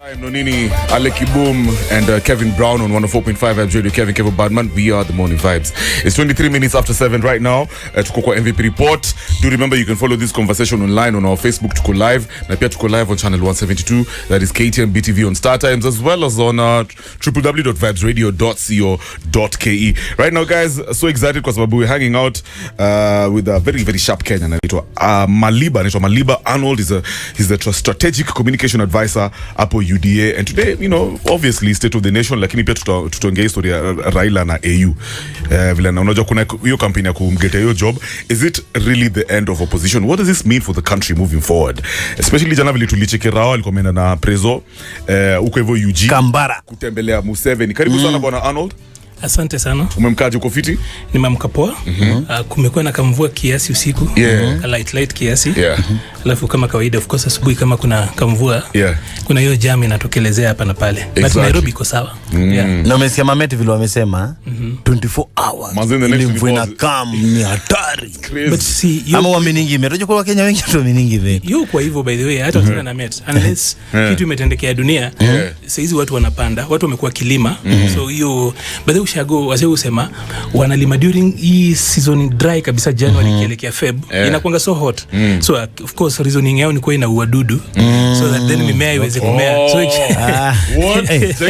I'm Nonini, Aleki Boom, and Kevin Brown on 104.5 at Radio Kevin Badman. We are the Morning Vibes. It's 23 minutes after 7 right now. Tuko MVP report. Do remember you can follow this conversation online on our Facebook. Tuko live. Na pia tuko live on channel 172. That is KTM BTV on Star Times, as well as on www.vibesradio.co.ke. Right now, guys, so excited because we're hanging out with a very, very sharp Kenyan. Maliba. Maliba Arnold is he's the strategic communication advisor hapo UDA, and today, you know, obviously state of the nation, lakini pia tutaongea historia ya Raila na AU. Vile na unajua kuna hiyo campaign ya kumgeta hiyo job. Is it really the end of opposition? What does this mean for the country moving forward? Especially jana vile tulicheke Rawa alikuwa na prezo uko hivyo UG Kambara kutembelea Museveni. Karibu sana bwana Arnold. Asante sana. Umemkaje, uko fiti? Nimeamka poa. Kumekuwa na kamvua kiasi usiku. Light kiasi. Alafu kama kawaida, of course asubuhi kama kuna kamvua. Kuna hiyo jam inatokelezea hapa na pale. But Nairobi iko sawa. Na umesema meti vile wamesema 24 hours. Ile mvua inakam ni hatari. But see, ama wameningi imerojo kwa Kenya wengi tu wameningi vile. Yo kwa hivyo by the way hata tuna na met unless kitu imetendekea dunia. Sasa hizi watu wanapanda, watu wamekuwa kilima. So hiyo baada ushago wazee usema wanalima during hii season dry kabisa January kielekea Feb inakuanga so hot. So of course reasoning yao ni kwa ina wadudu so that then mimea iweze kumea. So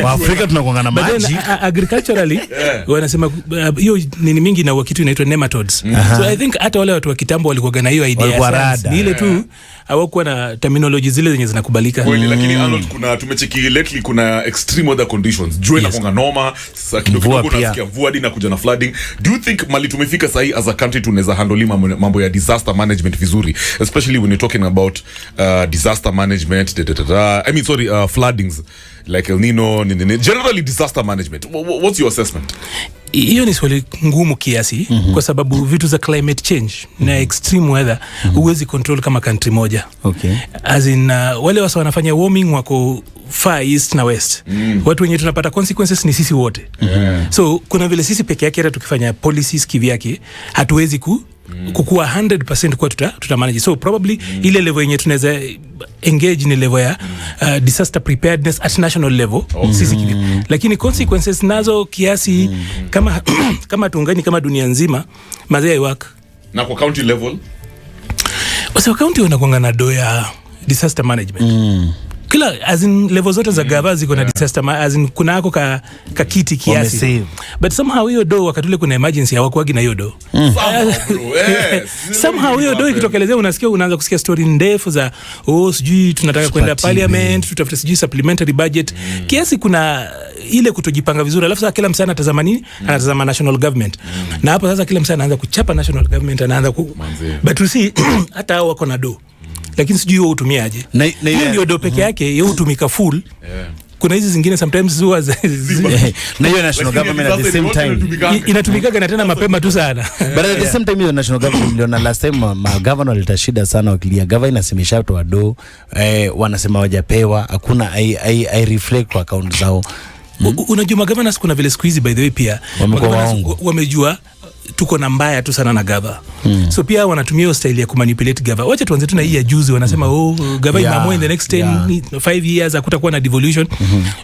wa Afrika tunakuanga na maji agriculturally wanasema hiyo nini mingi na kitu inaitwa nematodes. So I think hata wale watu wa kitambo walikuwa na hiyo idea ni ile tu hawakuwa na terminology zile zenye zinakubalika. Lakini Arnold, kuna tumecheki lately kuna extreme weather conditions. Jua inakuanga noma, sasa kidogo unasikia mvua hadi na kuja na flooding. Do you think mali tumefika sahi as a country tunaweza handle mambo ya disaster management vizuri, especially when you're talking about disaster management floodings like El Nino, generally disaster management? What's your assessment? Hiyo ni swali ngumu kiasi kwa sababu vitu za climate change na extreme weather huwezi control kama country moja. As in wale wasa wanafanya warming wako far east na west. Watu wenye tunapata consequences ni sisi wote. So kuna vile sisi peke yake hata tukifanya policies kivyake hatuwezi kukua 100% kwa tutamanage. So probably ile level yenye tunaweza engage ni level ya disaster preparedness at national level sisi kivi. Lakini consequences nazo kiasi kama tuungani kama dunia nzima mazee work. Na kwa county level wasa county wanakuanga na do ya disaster management. Kila as in level zote za gava ziko na disaster as in kuna hako ka kiti kiasi. But somehow hiyo do wakati ule kuna emergency hawakuagi na hiyo do. Somehow hiyo do ikitokelezea unasikia unaanza kusikia story ndefu za sijui tunataka kwenda parliament, tutafute sijui supplementary budget. Kiasi kuna ile kutojipanga vizuri. Alafu sasa kila msana anatazama nini? Anatazama national government. Na hapo sasa kila msana anaanza kuchapa national government, anaanza but you see hata hao wako na do. Lakini sijui wewe utumiaje. Hiyo ndio do peke yake, yeye utumika full. Kuna hizi zingine sometimes huwa na hiyo national government at the same time inatumika na tena mapema tu sana. But at the same time hiyo national government ndio last time ma governor litashida sana wakilia governor inasemesha watu wado wanasema wajapewa, hakuna I reflect kwa account zao. Unajua governors kuna vile siku hizi by the way pia wamejua tuko na mbaya tu sana na gava. So pia wanatumia hiyo style ya kumanipulate gava. Wacha tuanze tu na hii ya juzi wanasema gava imeamua in the next 5 years hakutakuwa na devolution.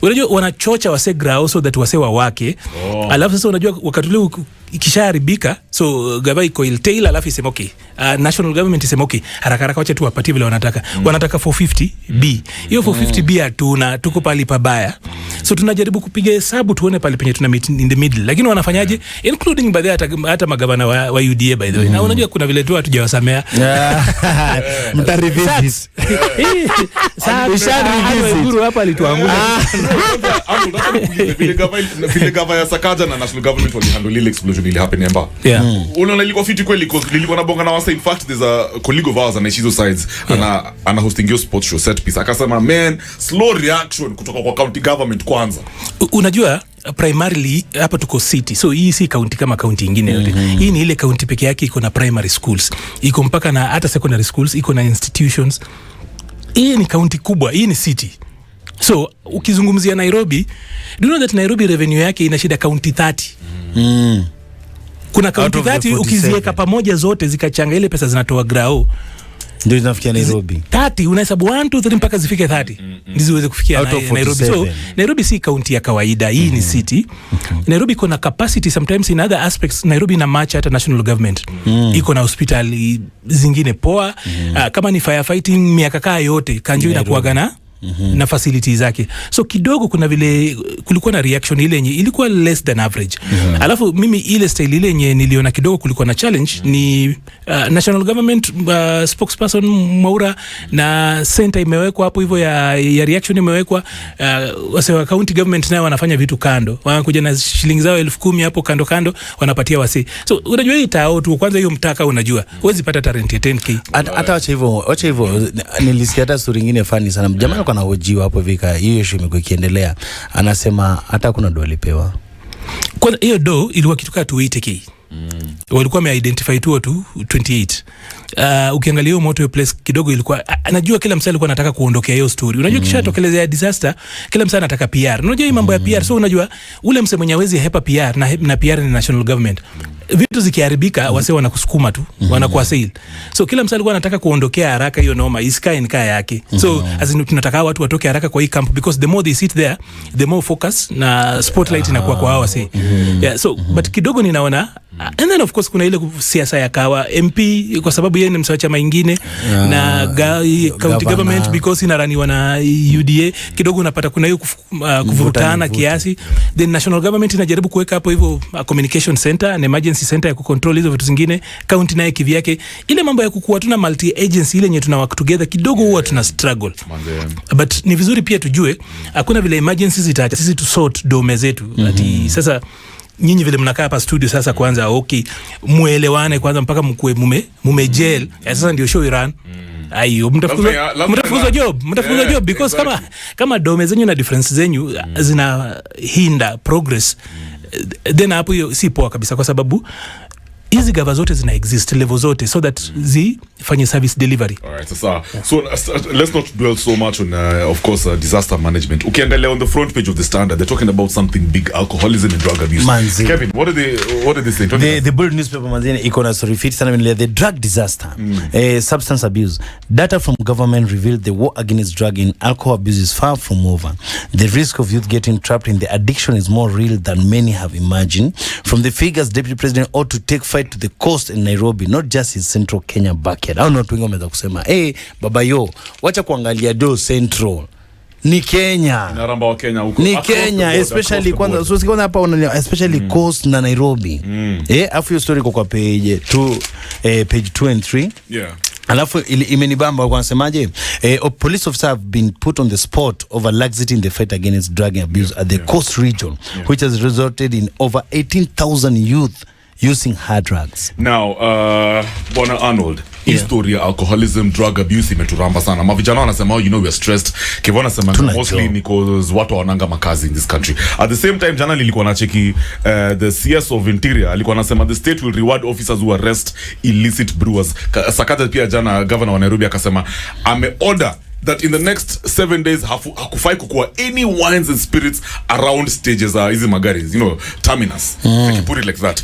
Unajua wanachocha wase grao so that wase wake. Alafu sasa unajua wakati ule ikisharibika so gava iko tail alafu isema okay. National government isema okay. Haraka wacha tu wapatie vile wanataka. Wanataka 450B. Hiyo 450B hatuna, tuko pali pabaya. So tunajaribu kupiga hesabu tuone pale penye tuna meet in the middle. Lakini wanafanyaje? Including by the hata magavana wa UDA by the way. Na unajua kuna vile tu hatujawasamea. Mtarivisit. Guru hapa alituangusha. Vile gava ya Sakaja na national government walihandle ile explosion ili happen Emba. Unaona ilikuwa fiti kweli because nilikuwa na bonga na wasa. In fact there's a colleague of ours anaishi hizo sides ana hosting your sports show set piece. Akasema man, slow reaction kutoka kwa county government kwanza. Unajua primarily hapa tuko city. So hii si county kama county nyingine yote. Hii ni ile county peke yake iko na primary schools. Iko mpaka na hata secondary schools, iko na institutions. Hii ni county kubwa, hii ni city. So ukizungumzia Nairobi, do you know that Nairobi revenue yake ina shida county 30. Kuna county 30 ukiziweka pamoja zote zikachanga ile pesa zinatoa grao ndio inafikia Nairobi 30, unahesabu 1 2 3 mpaka zifike 30 ndizo ziweze kufikia Nairobi. So Nairobi si kaunti ya kawaida, hii ni city. Nairobi iko na capacity sometimes in other aspects. Nairobi na match hata national government. Iko na hospitali zingine poa. Kama ni firefighting miaka kaa yote Kanjo inakuwa na facilities zake. So kidogo kuna vile kulikuwa na reaction ile yenye ilikuwa less than average. Alafu mimi ile style ile yenye niliona kidogo kulikuwa na challenge ni national government spokesperson Mwaura na center imewekwa hapo hivyo ya reaction imewekwa. Wase county government nayo wanafanya vitu kando. Wanakuja na shilingi zao 10,000 hapo kando wanapatia wase. So unajua hii tao tu kwanza hiyo mtaka unajua. Huwezi pata rent ya 10k. Hata wacha hivyo nilisikia hata story nyingine funny sana. Jamaa anahojiwa hapo vika hiyo issue imekuwa ikiendelea, anasema hata kuna do alipewa. Kwa hiyo do ilikuwa kitu kama 280k. Walikuwa wameidentify tu 28. Ukiangalia hiyo moto place kidogo ilikuwa anajua kila msali alikuwa anataka kuondokea hiyo story. Unajua kisha tokelezea disaster kila msali anataka PR. Unajua hii mambo ya PR, so unajua ule msemo mwenye hawezi hepa PR na PR ni national government. Vitu zikiharibika wase wanakusukuma tu, wanakuwa sale. So kila msali alikuwa anataka kuondokea haraka hiyo noma isikae nikaa yake. So tunataka watu watoke haraka kwa hii camp because the more they sit there the more focus na spotlight inakuwa kwa hao say. Yeah, so but kidogo ninaona and then of course kuna ile siasa ya kawa MP kwa sababu yeye ni msacha mengine na county government because inaraniwa na UDA kidogo unapata kuna hiyo kuvurutana kiasi. Then national government inajaribu kuweka hapo hivyo communication center and emergency center ya kucontrol hizo vitu zingine. County naye kivyake ile mambo ya kukua tuna multi agency ile yenye tuna work together kidogo huwa tuna struggle. But ni vizuri pia tujue hakuna vile emergencies itaacha sisi tu sort dome zetu ati sasa nyinyi vile mnakaa hapa studio sasa kwanza okay muelewane kwanza mpaka mkue mume jail sasa ndio show Iran. Ayo mtafukuzwa job because kama dome zenyu na difference zenyu zina hinda progress then hapo hiyo si poa kabisa kwa sababu hizi gava zote zina exist level zote so that zifanye service delivery. Alright, so let's not dwell so much on of course disaster management. Ukiendelea on the front page of the Standard they're talking about something big, alcoholism and drug abuse. Manzi. Kevin, what are they saying? The Bull newspaper manzini iko na story fit sana the drug disaster, substance abuse. Data from government revealed the war against drug and alcohol abuse is far from over. The risk of youth getting trapped in the addiction is more real than many have imagined. From the figures, Deputy President ought to take fight to the coast in Nairobi, not just his central Kenya backyard. Au not wengi wameweza kusema baba yo wacha kuangalia do central ni Kenya, inaramba wa Kenya huko, ni Kenya especially kwanza so sikona hapa unaona especially coast na Nairobi. Afu hiyo story kwa page 2 page 2 and 3. Yeah. Alafu imenibamba kwa nasemaje police officers have been put on the spot over laxity in the fight against drug abuse at the coast region, which has resulted in over 18,000 youth using hard drugs. Now Bwana Arnold, history ya alcoholism, drug abuse imeturamba sana. Mavijana wanasema we are stressed. Kevona sema mostly because watu wananga makazi in this country. At the same time jana nilikuwa na cheki the CS of Interior alikuwa anasema the state will reward officers who arrest illicit brewers. Sakata pia jana governor wa Nairobi akasema order that in the next 7 days hakufai kukua any wines and spirits around stages hizi magari, terminus. Like you put it like that.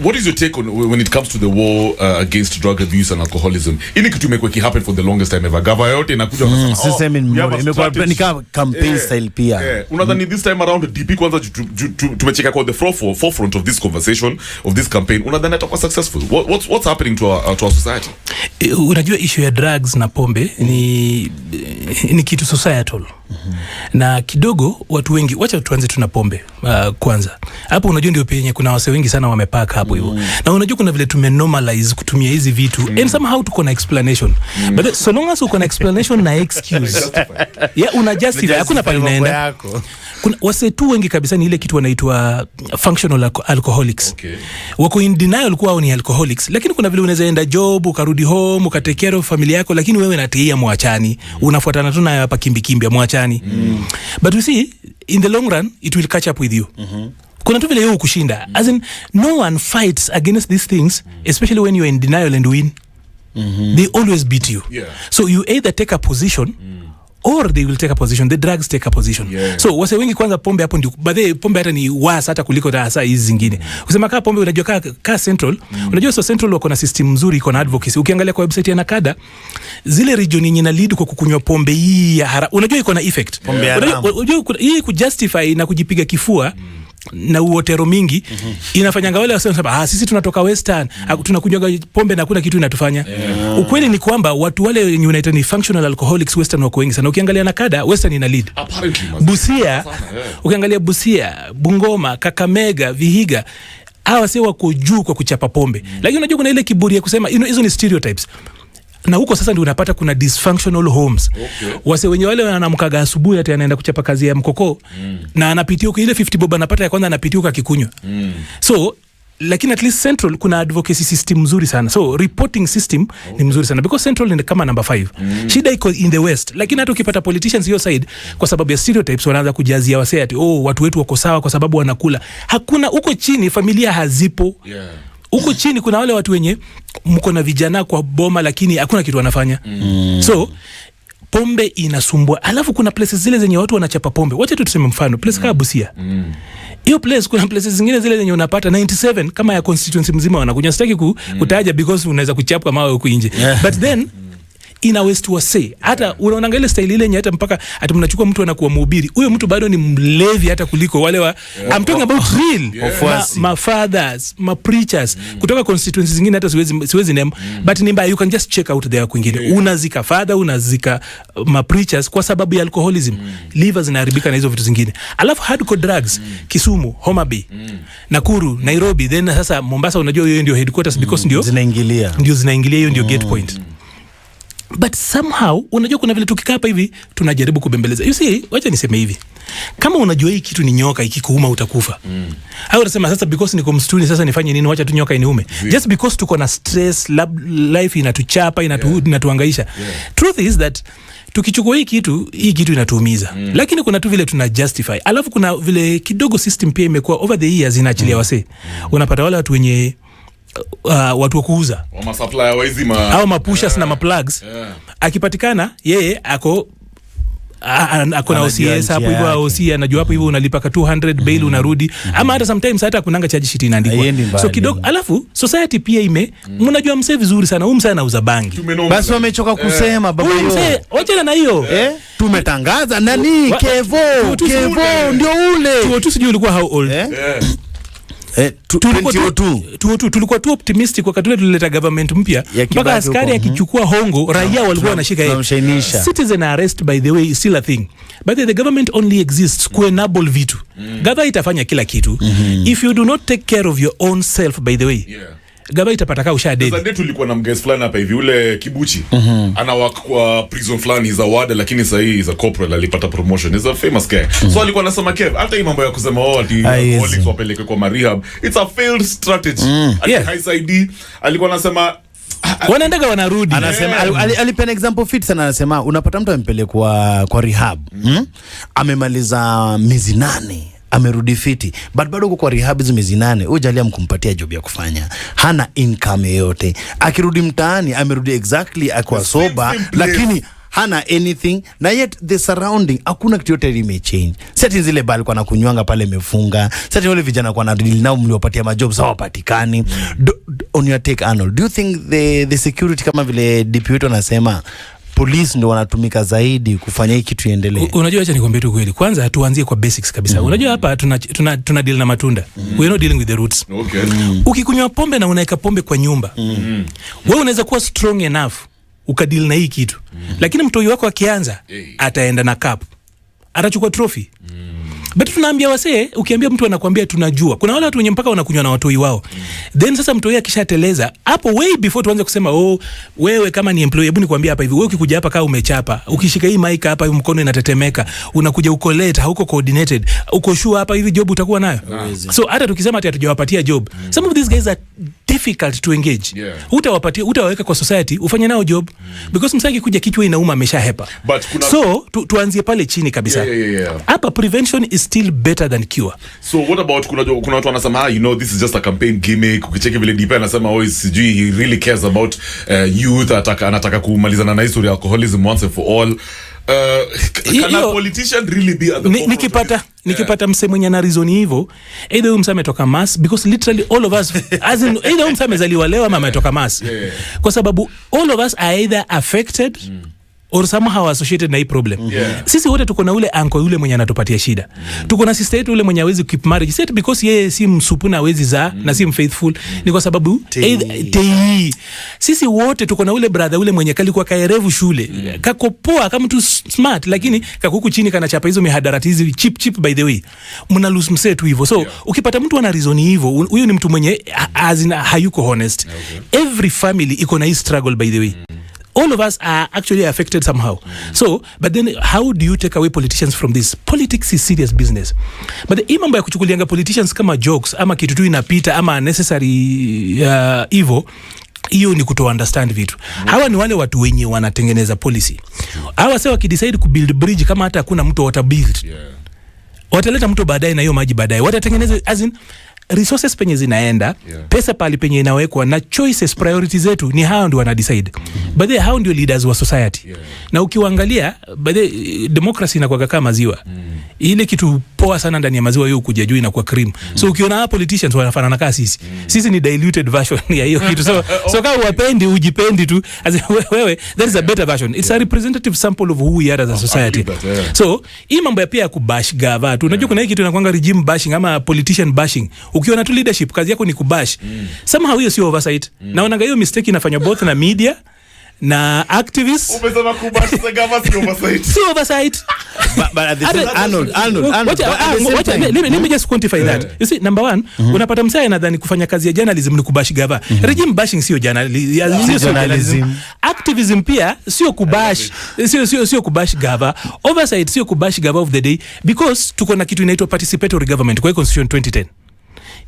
What is your take on when it comes to the war against drug abuse and alcoholism? Ini kitu imekuwa happen for the longest time ever. Gava yote inakuja wanasema imekuwa ni campaign style pia. Unadhani this time around DP kwanza tumecheka kwa the forefront of this conversation, of this campaign. Unadhani atakuwa successful? What's happening to our society? Unajua issue ya drugs na pombe ni kitu societal. Na kidogo watu wengi wacha tuanze tuna pombe kwanza. Hapo unajua ndio penye kuna wase wengi sana wamepaka hapo hivyo. Na unajua kuna vile tumenormalize kutumia hizi vitu and somehow tuko na explanation. But so long as uko na explanation na excuse. Una justify hakuna pale inaenda. Kuna wase tu wengi kabisa ni ile kitu wanaitwa functional alcoholics. Okay. Wako in denial kuwa ni alcoholics, lakini kuna vile unaweza enda job ukarudi home ukatake care of familia yako lakini wewe unatia mwachani. Unafuatana tu nayo hapa kimbi mwachani. But you see in the long run it will catch up with you. Kuna tu vile yeye kushinda. As in no one fights against these things, especially when you are in denial and win. They always beat you. Yeah. So you either take a position or they will take a position, the drugs take a position. So wase wengi kwanza pombe hapo ndio, baadaye pombe hata ni worse hata kuliko hasa hizi zingine. Kusema kama pombe unajua ka Central, unajua so Central wako na system nzuri, iko na advocacy. Ukiangalia kwa website ya Nakada, zile region yenye na lead kwa kukunywa pombe hii ya unajua iko na effect. Unajua hii kujustify na kujipiga kifua na uotero mingi inafanyanga wale wasema sisi tunatoka Western tunakunywa pombe na kuna kitu inatufanya. Ukweli ni kwamba watu wale wenye unaita ni functional alcoholics Western wako wengi sana. Ukiangalia Nakada, Western ina lead. Busia, ukiangalia Busia, Bungoma, Kakamega, Vihiga, hawa sio wako juu kwa kuchapa pombe. Lakini unajua kuna ile kiburi ya kusema hizo ni stereotypes. Na huko sasa ndio unapata kuna dysfunctional homes. Wase wenye wale wanamkaga asubuhi hata anaenda kuchapa kazi ya mkoko na anapitia huko ile 50 bob anapata ya kwanza anapitia huko akikunywa. So lakini at least Central kuna advocacy system mzuri sana. So reporting system ni mzuri sana because Central ni kama number 5. Shida iko in the West. Lakini hata ukipata politicians hiyo side kwa sababu ya stereotypes wanaanza kujazia wasee ati watu wetu wako sawa kwa sababu wanakula. Hakuna huko chini familia hazipo. Huko chini kuna wale watu wenye mko na vijana kwa boma lakini hakuna kitu wanafanya. So pombe inasumbua. Alafu kuna places zile zenye watu wanachapa pombe. Wacha tu tuseme mfano, place kama Busia. Hiyo place kuna places zingine zile zenye unapata 97 kama ya constituency mzima wanakunywa. Sitaki kutaja because unaweza kuchapwa mawe huko nje. But then ina West wase hata unaona ile style ile yenye hata mpaka hata mnachukua mtu anakuwa mhubiri, huyo mtu bado ni mlevi hata kuliko wale wa I'm talking about real my fathers, my preachers kutoka constituencies zingine hata siwezi name but ni mbaya, you can just check out there kwingine unazika father, unazika my preachers kwa sababu ya alcoholism. Livers zinaharibika na hizo vitu zingine. Alafu hardcore drugs Kisumu, Homa Bay, Nakuru, Nairobi, then sasa Mombasa unajua hiyo ndio headquarters because ndio zinaingilia hiyo ndio gate point. But somehow unajua kuna vile tukikaa hapa hivi tunajaribu kubembeleza. You see, wacha niseme hivi. Kama unajua hii kitu ni nyoka ikikuuma utakufa. Au unasema sasa because niko msituni sasa nifanye nini, wacha tu nyoka iniume. Just because tuko na stress, life inatuchapa, inatuhangaisha. Truth is that tukichukua hii kitu inatuumiza. Lakini kuna tu vile tuna justify. Alafu kuna vile kidogo system pia imekuwa over the years inaachilia wase. Unapata wale watu wenye watu wa kuuza wa supplier wa hizi au mapushers na maplugs akipatikana yeye ako na OCS hapo hivyo, OC anajua hapo hivyo unalipa ka 200 bail unarudi, ama hata sometimes hata kunanga charge sheet inaandikwa so kidogo. Alafu society pia mnajua msee vizuri sana msee anauza bangi, basi wamechoka kusema baba msee wacha na hiyo tumetangaza nani Kevo ndio ule tu sijui ulikuwa how old tulikuwa tu optimistic wakati ule tulileta government mpya mpaka askari akichukua hongo raia walikuwa wanashika yeye. Citizen arrest by the way is still a thing, but the government only exists to enable vitu. Gava itafanya kila kitu if you do not take care of your own self, by the way Gava itapata kaa usha dead. Sasa tulikuwa na mguest fulani hapa hivi ule Kibuchi anawaka kwa prison fulani za ward, lakini sasa hii za corporal alipata promotion, is a famous guy. So alikuwa anasema Kev hata hii mambo ya kusema ati alcoholics wapeleke kwa rehab, it's a failed strategy. High alikuwa anasema wanaendaga wanarudi. Anasema alipena example fit sana, anasema unapata mtu amepelekwa kwa rehab amemaliza miezi 8 amerudi fiti, but bado kwa rehab hizo miezi 8 hujalia mkumpatia job ya kufanya, hana income yoyote. Akirudi mtaani amerudi exactly akwa sober lakini hana anything, na yet the surrounding hakuna kitu yote imechange. Sasa zile bali kwa nakunywanga pale imefunga. Sasa wale vijana kwa na deal nao mliopatia majobs hawapatikani. On your take Arnold, do you think the security kama vile DPO anasema police ndio wanatumika zaidi kufanya hii kitu iendelee? Unajua acha nikwambie tu kweli. Kwanza tuanzie kwa basics kabisa. Unajua hapa tuna deal na matunda. We are not dealing with the roots. Ukikunywa pombe na unaeka pombe kwa nyumba, wewe unaweza kuwa strong enough ukadeal na hii kitu. Lakini mtoi wako akianza ataenda na cup, atachukua trophy. But tunaambia wasee, ukiambia mtu anakuambia tunajua. Kuna wale watu wenye mpaka wanakunywa na watoi wao. Then sasa mtoi akishateleza, hapo way before tuanze kusema wewe kama ni employee, hebu nikwambia hapa hivi, wewe ukikuja hapa kama umechapa, ukishika hii mic hapa hivi mkono inatetemeka, unakuja uko late, hauko coordinated, uko sure hapa hivi job utakuwa nayo. So hata tukisema ati hatujawapatia job, some of these guys are difficult to engage. Utawaweka kwa society ufanye nao job because msaki kuja kichwa inauma ameshahepa. So tuanzie pale chini kabisa. Hapa prevention is still better than cure. So what about kuna watu wanasema this is just a campaign gimmick. Ukicheki vile DP anasema sijui he really cares about youth, anataka kumalizana na history ya alcoholism once and for all. can a politician really be at the nikipata mse mwenye na reason hivyo, either huyu mse ametoka mass, because literally all of us as in either huyu mse amezaliwa leo ama ametoka mass, kwa sababu all of us are either affected or somehow associated na hii problem. Sisi wote tuko na ule uncle yule mwenye anatupatia shida. Tuko na sister yetu yule mwenye hawezi keep marriage. Set because yeye si msupu na hawezi za na si mfaithful, ni kwa sababu sisi wote tuko na ule brother yule mwenye kalikuwa kaerevu shule. Kako poa kama mtu smart, lakini kakuku chini kanachapa hizo mihadarati hizi cheap by the way. Mna lose msetu hivyo. So ukipata mtu ana reason hivyo, huyo ni mtu mwenye hayuko honest. Every family iko na hii struggle by the way. All of us are actually affected somehow. So, but then how do you take away politicians from this? Politics is serious business. But the mambo ya kuchukulianga politicians kama jokes, ama kitu tu inapita, ama necessary evil, hiyo ni kuto understand vitu. Hawa ni wale watu wenye wanatengeneza policy. Hawa sasa wakidecide kubuild bridge kama hata hakuna mtu watabuild. Wataleta mtu baadaye na hiyo maji baadaye. Watatengeneza as in resources penye zinaenda, pesa pali penye inawekwa, na choices, priorities zetu ni hao ndio wana decide. But they hao ndio leaders wa society. Na ukiangalia but democracy inakuwa kama maziwa. Ile kitu poa sana ndani ya maziwa hiyo kuja juu inakuwa cream. So ukiona politicians wanafanana kama sisi. Sisi ni diluted version ya hiyo kitu. So kama uwapendi ujipendi tu, as wewe there is a better version. It's a representative sample of who we are as a society. So hii mambo ya pia kubash gava tu. Unajua kuna hii kitu inakuanga regime bashing ama politician bashing. Ukiona tu leadership kazi yako ni kubash. Somehow hiyo sio oversight. Naona hiyo mistake inafanywa both na media na activists. Umesema kubash the government sio oversight. Sio oversight. But at the same Arnold. Let me just quantify that. You see, number one, unapata msaya nadhani kufanya kazi ya journalism ni kubash gava. Regime bashing sio journalism. Activism pia sio kubash, sio kubash gava. Oversight sio kubash gava of the day, because tuko na kitu inaitwa participatory government kwa Constitution 2010.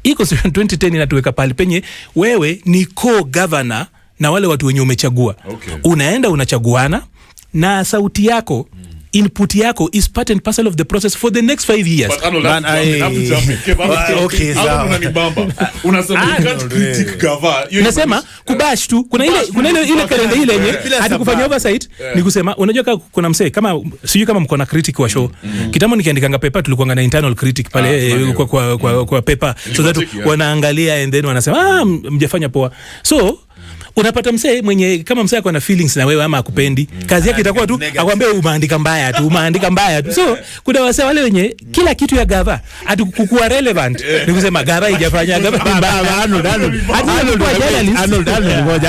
Hii Constitution 2010 inatuweka pale penye wewe ni co-governor na wale watu wenye umechagua. Unaenda unachaguana na sauti yako, input yako is part and parcel of the process for the next 5 years. But Arnold, unasema can't critique gava. Unasema kubash tu. Kuna ile kalenda ile yenye hadi kufanya oversight ni kusema, unajua kuna msee kama sijui kama mko na critic wa show. Kitambo nikiandikanga paper tulikuwa na internal critic pale kwa paper, so that wanaangalia and then wanasema mjafanya poa. So unapata msee mwenye kama msee ako na feelings na wewe ama akupendi, kazi yake itakuwa tu akwambia umeandika mbaya tu. So kuna wasee wale wenye kila kitu ya gava atukukua relevant ni kusema gava haijafanya gava.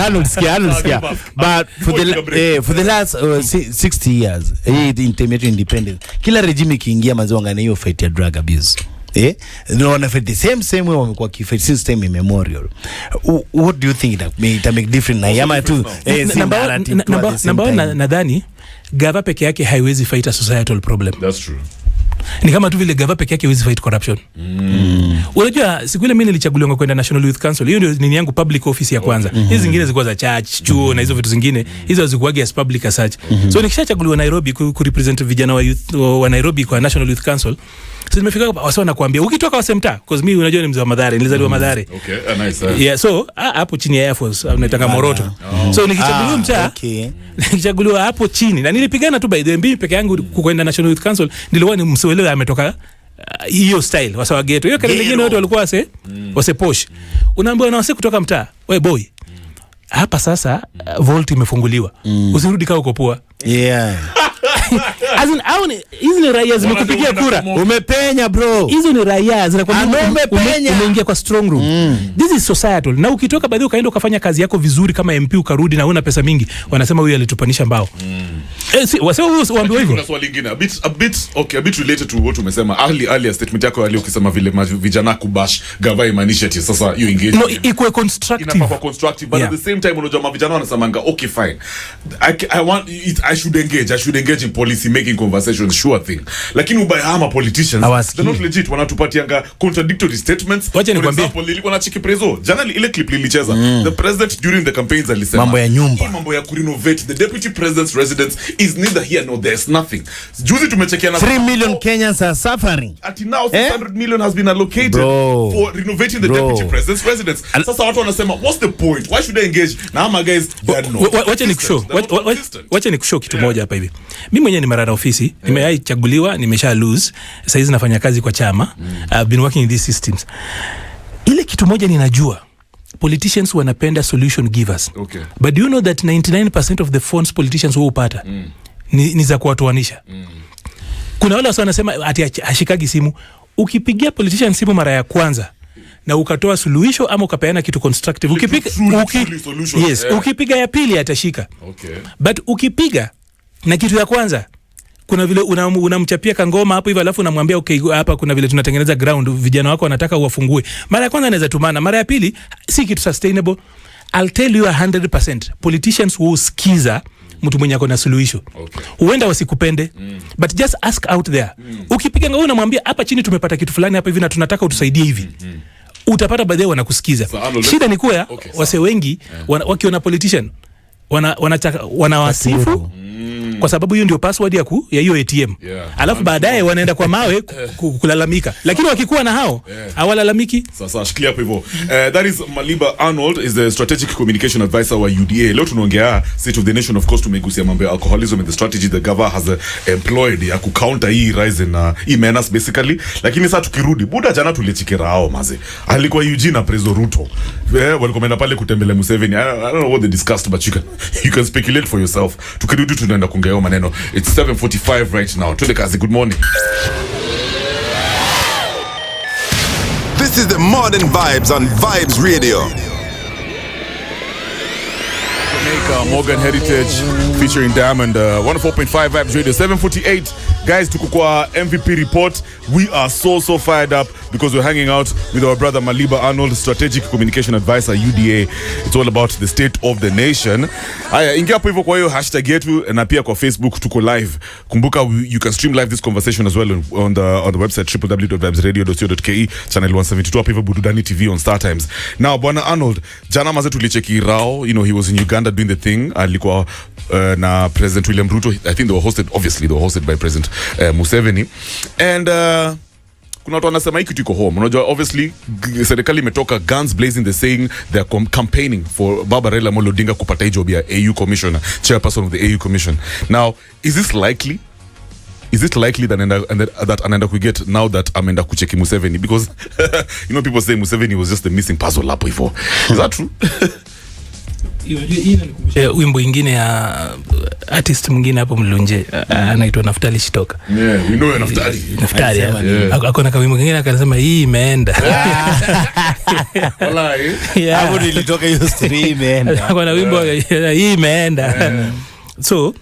Arnold sikia. But for the last 60 years the intermediate independence, kila regime ikiingia maziwa ngana hiyo fight ya drug abuse. No one fight the same way wamekuwa kifight system immemorial. What do you think that make different na yama tu number nadhani gava peke yake haiwezi fight a societal problem. That's true. Ni kama tu vile gava peke yake haiwezi fight corruption. Unajua siku ile mimi nilichaguliwa kwenda National Youth Council, hiyo ndio nini yangu public office ya kwanza. Hizo zingine zilikuwa za church, chuo na hizo vitu zingine, hizo hazikuwa as public as such. So nikishachaguliwa Nairobi ku represent vijana wa youth wa Nairobi kwa National Youth Council, so nimefika wasa nakwambia ukitoka wasemta, because mimi unajua ni mzee wa Mathare, nilizaliwa Mathare. Okay, nice. Yeah, so hapo chini ya Air Force unataka Moroto. So nikichaguliwa mtaa, nikichaguliwa hapo chini na nilipigana tu by the way, mimi peke yangu kwenda National Youth Council, nilikuwa ni msewelewa ametoka hiyo style wasa wa ghetto. Hiyo kale nyingine watu walikuwa wase posh. Unaambiwa na wase kutoka mtaa, we boy, hapa sasa vault imefunguliwa. Usirudi kaa uko poa. As in hizi ni raia zimekupigia kura. Umepenya bro. Hizo ni raia zinakwambia umeingia kwa strong room. This is societal. Na ukitoka baadaye ukaenda ukafanya kazi yako vizuri kama MP ukarudi na una pesa mingi, wanasema huyu alitupanisha mbao. Wasema waambiwa hivyo. Kuna swali lingine a bit related to what umesema earlier statement yako ali ukisema vile vijana kubash gava initiative. Sasa you engage. No, equal constructive. Inakuwa constructive, but at the same time unajua vijana wanasemanga okay fine. I should engage in policy making conversations sure thing. Lakini ubayama politicians, they're not legit. Wanatupatianga contradictory statements. For example, nilikuwa na chiki prezo. Jana ile clip lilicheza. The president during the campaigns alisema mambo ya nyumba, mambo ya kurenovate the deputy president's residence is neither here nor there's nothing. Juzi tumechekia na 3 million Kenyans are suffering. At now 600 million has been allocated for renovating the deputy president's residence. Sasa watu wanasema what's the point? Why should I engage? Na ama guys, wacha nikushow kitu moja hapa hivi. Mimi mwenyewe ni marana ofisi, nimeshachaguliwa, nimesha lose. Sasa hizi nafanya kazi kwa chama. I've been working in these systems. Ile kitu moja ninajua, politicians wanapenda solution givers. Okay. But do you know that 99% of the phones politicians hupata ni za kuwatoanisha. Kuna wale wanasema ati ashikagi simu. Ukipigia politician simu mara ya kwanza na ukatoa suluhisho ama ukapeana kitu constructive, ukipiga ya pili atashika. Okay. But ukipiga na kitu ya kwanza, kuna vile unamchapia kangoma hapo hivyo, alafu unamwambia okay, hapa kuna vile tunatengeneza ground, vijana wako wanataka uwafungue. Mara ya kwanza anaweza tumana, mara ya pili si kitu sustainable. I'll tell you 100%, politicians who skiza mtu mwenye ako na suluhisho. Okay. Huenda wasikupende, but just ask out there. Ukipiga ngao unamwambia hapa chini tumepata kitu fulani hapa hivi na tunataka utusaidie hivi. Utapata baadaye wanakusikiza. Shida ni kuwa wase wengi wakiona politician wanawasifu kwa sababu hiyo ndio password ya hiyo ATM. Alafu baadaye wanaenda kwa mawe kulalamika. Lakini wakikuwa na hao hawalalamiki. Sasa shikilia hapo hivyo. That is Maliba. Arnold is the strategic communication advisor wa UDA. Leo tunaongea state of the nation, of course, tumegusia mambo ya alcoholism and the strategy the government has employed ya ku counter hii rise in menace basically. Lakini sasa tukirudi, buda jana tulichikira hao maze. Alikuwa Eugene na Prezo Ruto. Walikomeenda pale kutembelea Museveni. I don't know what they discussed, but you can speculate for yourself. Tukirudi tunaenda kuongea maneno. It's 7:45 right now. Twende kazi. Good morning. This is the Modern Vibes on Vibes Radio. Morgan Heritage featuring Diamond, 104.5 Vibes Radio. 7:48 guys, tuko kwa MVP report. We are so fired up because we're hanging out with our brother Maliba Arnold, strategic communication advisor UDA. It's all about the state of the nation. Haya, ingia hapo hivyo kwa hiyo hashtag yetu na pia kwa Facebook tuko live. Kumbuka you can stream live this conversation as well on the website www.vibesradio.co.ke, channel 172 hapo hivyo Burudani TV on Star Times. Now bwana Arnold, jana maze tulicheki rao, he was in Uganda doing the thing. Alikuwa na President William Ruto. I think they were hosted by President Museveni. And kuna watu wanasema hiki tuko home. Unajua obviously serikali imetoka guns blazing, they saying they are campaigning for Baba Raila Amolo Odinga kupata hii job ya AU commissioner, chairperson of the AU commission. Now, is this likely that anaenda kuget now that ameenda kucheki Museveni? Because people say Museveni was just the missing puzzle hapo hivyo. Is that true? Wimbo ingine ya artist mwingine hapo Mlunje anaitwa Naftali Shitoka. Yeah, we know Naftali. Akona ka wimbo kingine akasema hii imeenda. Wallahi. Hapo nilitoka hiyo story imeenda. Akona wimbo hii imeenda. So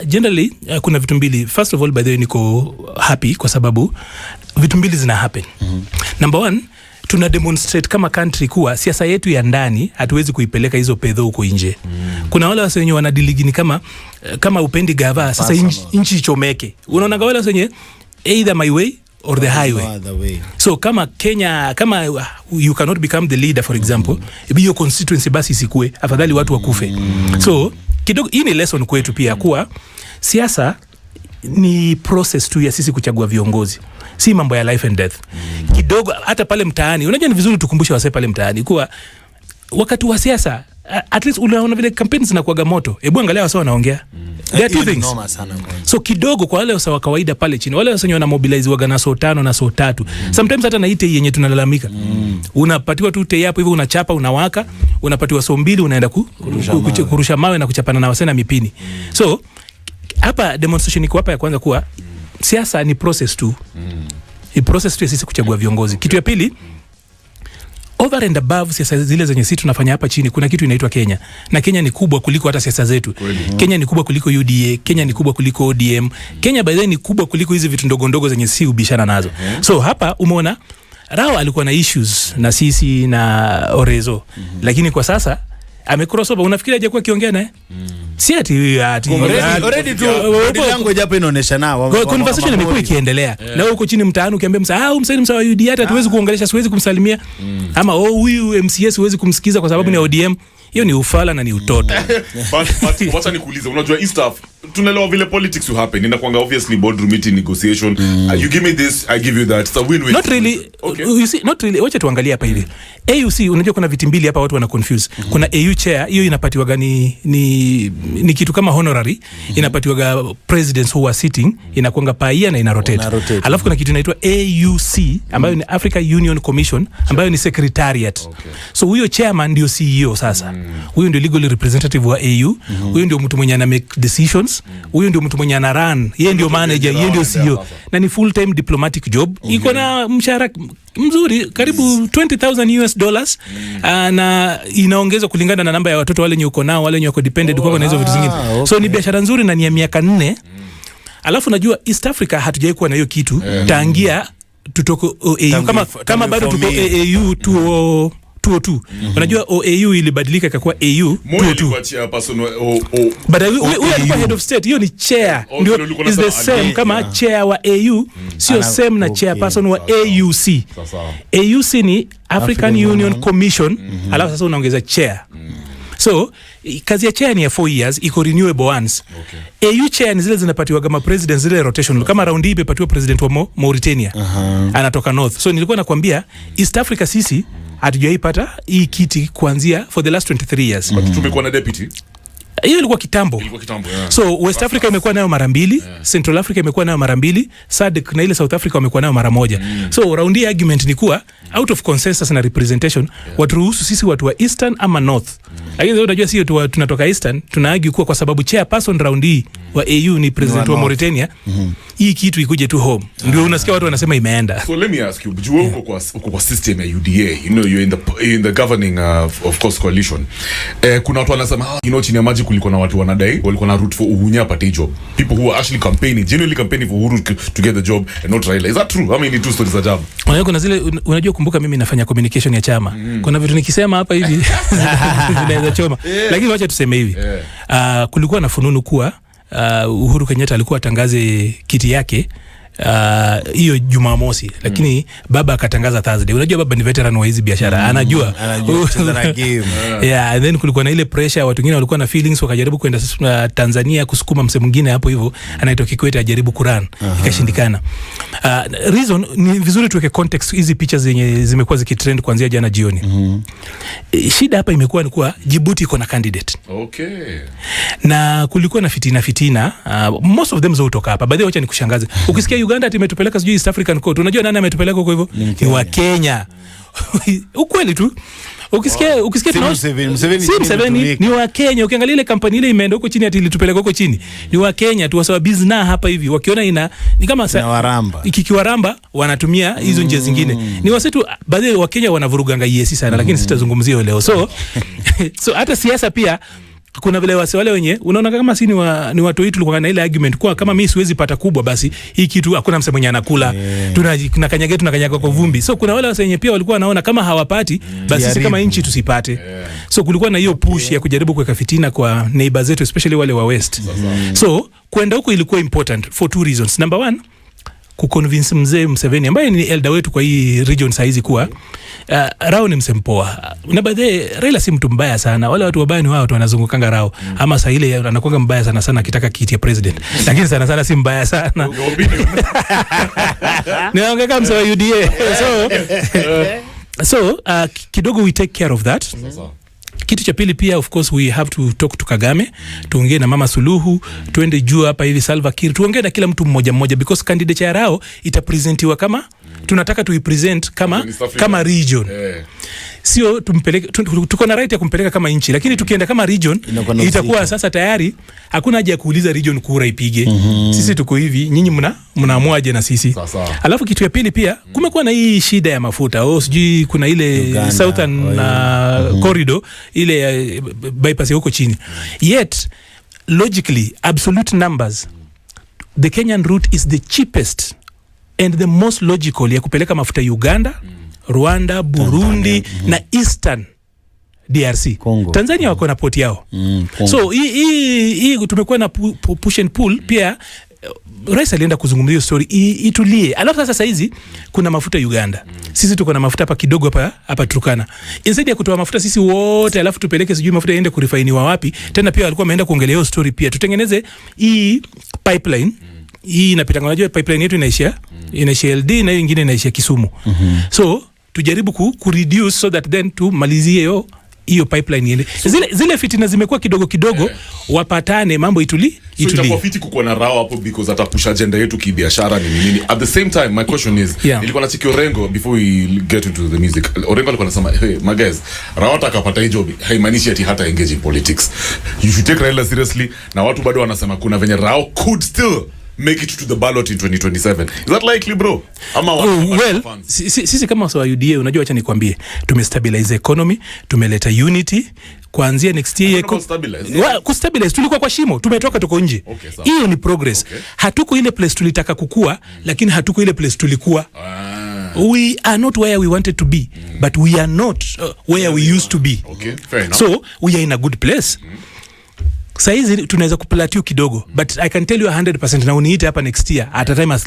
generally kuna vitu mbili. First of all, by the way, niko happy kwa sababu vitu mbili zina happen. Number one, tuna demonstrate kama country kuwa siasa yetu ya ndani hatuwezi kuipeleka hizo pedho huko nje. Kuna wale wase wenye wanadiligini kama upendi gava sasa nchi ichomeke. Unaona wale wase wenye either my way or the highway. So kama Kenya, kama you cannot become the leader for example, hiyo constituency basi isikue, afadhali watu wakufe. So kidogo hii ni lesson kwetu pia kuwa siasa ni process tu ya sisi kuchagua viongozi, si mambo ya life and death. Kidogo hata pale mtaani, unajua ni vizuri tukumbushe wase pale mtaani kuwa wakati wa siasa at least unaona vile campaigns zinakuwa moto. Hebu angalia wase wanaongea. There are two things. So kidogo kwa wale wase wa kawaida pale chini, wale wase wana mobilize waga na so 5 na so 3. Sometimes hata na ite yenye tunalalamika. Unapatiwa tu tei hapo hivyo, unachapa, unawaka, unapatiwa so 2 unaenda kurusha mawe na kuchapana na wase na mipini. So hapa demonstration iko hapa ya kwanza kuwa siasa ni process tu. Ni process tu ya sisi kuchagua viongozi. Kitu ya pili, over and above siasa zile zenye sisi tunafanya hapa chini, kuna kitu inaitwa Kenya. Na Kenya ni kubwa kuliko hata siasa zetu. Kenya ni kubwa kuliko UDA, Kenya ni kubwa kuliko ODM. Kenya by the way ni kubwa kuliko hizi vitu ndogo ndogo zenye si ubishana nazo. So hapa umeona Rao alikuwa na issues na sisi na Orezo. Lakini kwa sasa amecross over. Unafikiri hajakuwa kiongea naye? Si ati already tu body language hapa inaonyesha nao conversation imekuwa ikiendelea. Na huko chini mtaani ukiambia msa wa UD hata tuwezi kuongelesha, siwezi kumsalimia. Ama huyu MCS siwezi kumsikiza kwa sababu ni ODM. Hiyo ni ufala na ni utoto. But wacha nikuulize, unajua hii stuff tunaelewa vile politics will happen. Inakuanga obviously boardroom meeting negotiation. You give me this, I give you that. It's a win-win. Not really. Okay. You see, not really. Wacha tuangalie hapa hivi. AUC, unajua kuna viti mbili hapa, watu wana confuse. Kuna AU chair, hiyo inapatiwa gani ni kitu kama honorary, inapatiwa presidents who are sitting, inakuanga paia na ina rotate. Alafu kuna kitu inaitwa AUC ambayo ni Africa Union Commission ambayo ni secretariat. Okay. So huyo chairman ndio CEO sasa. Huyo ndio legal representative wa AU. Huyo ndio mtu mwenye ana make decisions. Huyo ndio mtu mwenye ana run. Yeye ndio manager, yeye ndio CEO. Na ni full time diplomatic job. Iko na mshahara mzuri karibu $20,000 na inaongezwa kulingana na namba ya watoto wale nyuko nao, wale nyuko dependent kwa na hizo vitu zingine. Okay. So ni biashara nzuri na ni ya miaka 4. Alafu najua East Africa hatujai kuwa na hiyo kitu tangia tutoko OAU kama bado tuko AAU 202. Unajua OAU ilibadilika ikakuwa AU 202. But we alikuwa head of state, hiyo ni chair. Ndio is the same kama chair wa AU, sio same na chairperson wa AUC. AUC ni African Union Commission, alafu sasa unaongeza chair. So kazi ya chair ni ya 4 years, iko renewable once. Okay. AU chair ni zile zinapatiwa kama president, zile rotational. Kama round hii imepatiwa president wa Mauritania. Anatoka north. So nilikuwa nakwambia East Africa sisi hatujaipata hii kiti kuanzia for the last 23 years. But tumekuwa na deputy. Hiyo ilikuwa kitambo. Yeah. So West Africa imekuwa nayo mara 2, yeah. Central Africa imekuwa nayo mara 2, SADC na ile South Africa wamekuwa nayo mara 1. So round hii argument ni kuwa out of consensus na representation, yeah. Waturuhusu sisi watu wa Eastern ama North. Lakini unajua sisi tunatoka Eastern, tuna argue kuwa kwa sababu chairperson round hii wa AU ni president wa Mauritania. Hii kitu ikuje tu home. Ndio unasikia watu wanasema imeenda. So let me ask you, you uko kwa system ya UDA, you know, you're in the governing of course coalition. Kuna watu wanasema chini ya maji kulikuwa na watu wanadai walikuwa na root for Uhunya apate job. People who are actually campaigning, genuinely campaigning for Uhuru to get the job and not Raila. Is that true? I mean, ni two stories za job. Kuna zile unajua, kumbuka mimi nafanya communication ya chama. Kuna vitu nikisema hapa hivi vinaweza choma. Lakini wacha tuseme hivi. Kulikuwa na fununu kuwa Uhuru Kenyatta alikuwa atangaze kiti yake hiyo Jumamosi, lakini baba akatangaza Thursday. Unajua baba ni veteran wa hizi biashara, anajua kucheza na game. Yeah, and then kulikuwa na ile pressure, watu wengine walikuwa na feelings, wakajaribu kwenda Tanzania kusukuma mse mwingine hapo hivyo, anaitwa Kikwete ajaribu kuran, ikashindikana. Reason ni vizuri tuweke context hizi picha zenye zimekuwa zikitrend kuanzia jana jioni. Shida hapa imekuwa ni kuwa Djibouti iko na candidate. Okay. Na kulikuwa na fitina, most of them zotoka hapa. Baadhi wacha nikushangaze. Ukisikia Uganda ati imetupeleka sijui East African Court, unajua nani ametupeleka huko hivyo? Ni wa Kenya. Ukweli tu. Ukisikia Museveni ni wa Kenya. Ukiangalia ile kampani ile imeenda huko chini ati ilitupeleka huko chini. Ni wa Kenya tu, wasawa business hapa hivi. Wakiona ni kama ikikiwaramba wanatumia hizo njia zingine. Ni wasetu baadhi wa Kenya wanavuruganga yesi sana, lakini sitazungumzia leo. So hata siasa pia kuna vile wale wenye unaona kama si ni watu wetu tulikuwa na ile argument kwa kama mimi siwezi pata kubwa, basi hii kitu hakuna mse mwenye anakula. Tunakanyaga kwa vumbi. So kuna wale wenye pia walikuwa wanaona kama hawapati, basi sisi kama nchi tusipate. So kulikuwa na hiyo push ya kujaribu kuweka fitina kwa neighbors zetu, especially wale wa West. So kwenda huko ilikuwa important for 2 reasons. Number 1, kuconvince mzee Museveni ambaye ni elder wetu kwa hii region saizi kuwa Rao ni msempoa. Na baadaye Raila si mtu mbaya sana. Wale watu wabaya ni wao watu wanazungukanga Rao. Ama saa ile anakuwa mbaya sana akitaka kiti ya president. Lakini sana si mbaya sana. Niongea kama msewa UDA. So kidogo we take care of that. Kitu cha pili pia, of course, we have to talk to Kagame, tuongee na Mama Suluhu, tuende juu hapa hivi Salva Kiir, tuongee na kila mtu mmoja because candidate ya Rao itapresentiwa kama tunataka tuipresent kama region. Sio tumpeleke, tuko na right ya kumpeleka kama nchi, lakini tukienda kama region itakuwa sasa tayari hakuna haja ya kuuliza region kura ipige. Sisi tuko hivi, nyinyi mnaamua na sisi. Alafu kitu ya pili pia, kumekuwa na hii shida ya mafuta. Sijui kuna ile Uganda, Southern corridor ile bypass huko chini. Yet logically, absolute numbers, the Kenyan route is the cheapest and the most logical ya kupeleka mafuta Uganda, Rwanda, Burundi na Eastern DRC. Congo. Tanzania wako na port yao. So hii tumekuwa na push and pull pia. Rais alienda kuzungumzia hiyo story itulie. Alafu sasa hizi kuna mafuta Uganda. Sisi tuko na mafuta hapa kidogo hapa Turkana. Instead ya kutoa mafuta sisi wote alafu tupeleke sijui mafuta yaende kurefiniwa wapi. Tena pia walikuwa wameenda kuongelea hiyo story pia. Tutengeneze hii pipeline. Hii inapita, unajua pipeline yetu inaishia LD na hiyo nyingine inaishia Kisumu. So tujaribu ku reduce so that then tumalizie hiyo pipeline yende. Zile fitina zimekuwa kidogo wapatane mambo ituli. So itakuwa fiti kukuwa na rawa hapo because atapusha agenda yetu kibiashara ni nini. At the same time my question is, nilikuwa na chiki Orengo before we get into the music. Orengo alikuwa anasema, hey my guys, Rawa akapata hii job haimaanishi ati hata engage in politics. You should take Raila seriously. Na watu bado wanasema kuna venye Rawa could still make it to the ballot in 2027. Is that likely, bro? Sisi kama sawa UDA, unajua acha nikwambie, tumestabilize economy, tumeleta unity kuanzia next year. Kustabilize tulikuwa kwa shimo, tumetoka tuko nje. Hiyo ni progress. Hatuko ile place tulitaka kukua, lakini hatuko ile place tulikuwa. We are not where we wanted to be, but we are not where we used to be. Okay, fair enough. So we are in a good place. Saizi tunaweza kuplateau kidogo, but I can tell you 100% na uniite hapa next year at a time as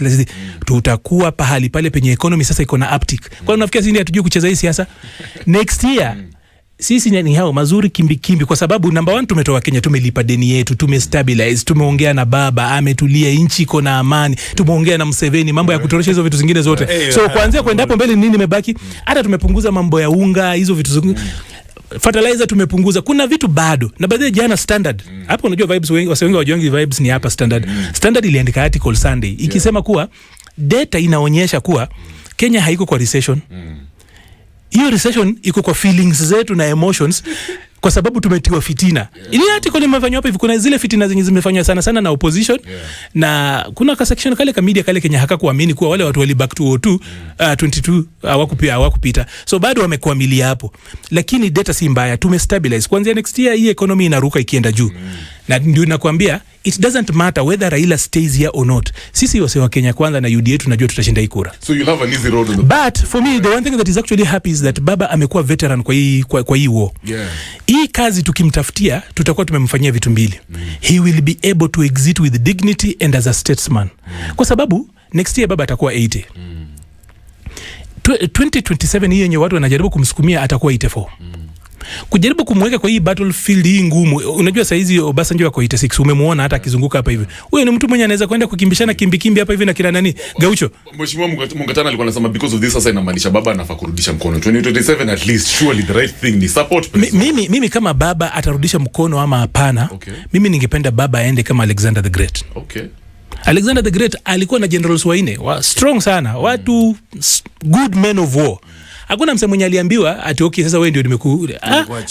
tutakuwa pahali pale penye economy sasa iko na uptick. Kwa unafikia sisi hatujui kucheza hii siasa next year? Sisi ni hao mazuri kimbi kwa sababu number 1 tumetoka Kenya, tumelipa deni yetu, tumestabilize, tumeongea na baba ametulia, inchi iko na amani, tumeongea na Museveni mambo ya kutorosha hizo vitu zingine zote. So kuanzia kwenda hapo mbele nini imebaki? Hata tumepunguza mambo ya unga, hizo vitu zingine. Fertilizer tumepunguza, kuna vitu bado. Na baadaye jana Standard hapo, unajua vibes wengi wajongi vibes ni hapa Standard iliandika article Sunday ikisema kuwa data inaonyesha kuwa Kenya haiko kwa recession. Hiyo recession iko kwa feelings zetu na emotions kwa sababu tumetiwa fitina. Ile article imefanywa hapa hivi, kuna zile fitina zenye zimefanywa sana na opposition. Na kuna ka section kale ka media kale Kenya hakakuamini kuwa wale watu wali back to 22 hawakupita. So bado wamekuamilia hapo. Lakini data si mbaya, tumestabilize. Kuanzia next year hii economy inaruka ikienda juu. Na ndio nakwambia it doesn't matter whether Raila stays here or not. Sisi wase wa Kenya kwanza na UDA tunajua tutashinda hii kura. So you'll have an easy road on the... But for me the one thing that is actually happy is that baba amekuwa veteran kwa hii war. Hii kazi tukimtafutia tutakuwa tumemfanyia vitu mbili. He will be able to exit with dignity and as a statesman. Kwa sababu next year baba atakuwa 80. 2027 hii yenye watu wanajaribu kumsukumia atakuwa 84. Kujaribu kumweka kwa hii battlefield hii ngumu. Unajua saa hizi Obasanjo wako 86, umemuona hata akizunguka hapa hivi. Huyo ni mtu mwenye anaweza kwenda kukimbishana kimbi hapa hivi na kila nani Gaucho. Mheshimiwa Mungatana alikuwa anasema because of this sasa inamaanisha baba anafaa kurudisha mkono 2027 at least. Surely the right thing ni support. Mimi kama baba atarudisha mkono ama hapana, mimi ningependa baba aende kama Alexander the Great. Alexander the Great alikuwa na generals waine strong sana, watu good men of war. Hakuna mse mwenye aliambiwa ati okay sasa wewe ndio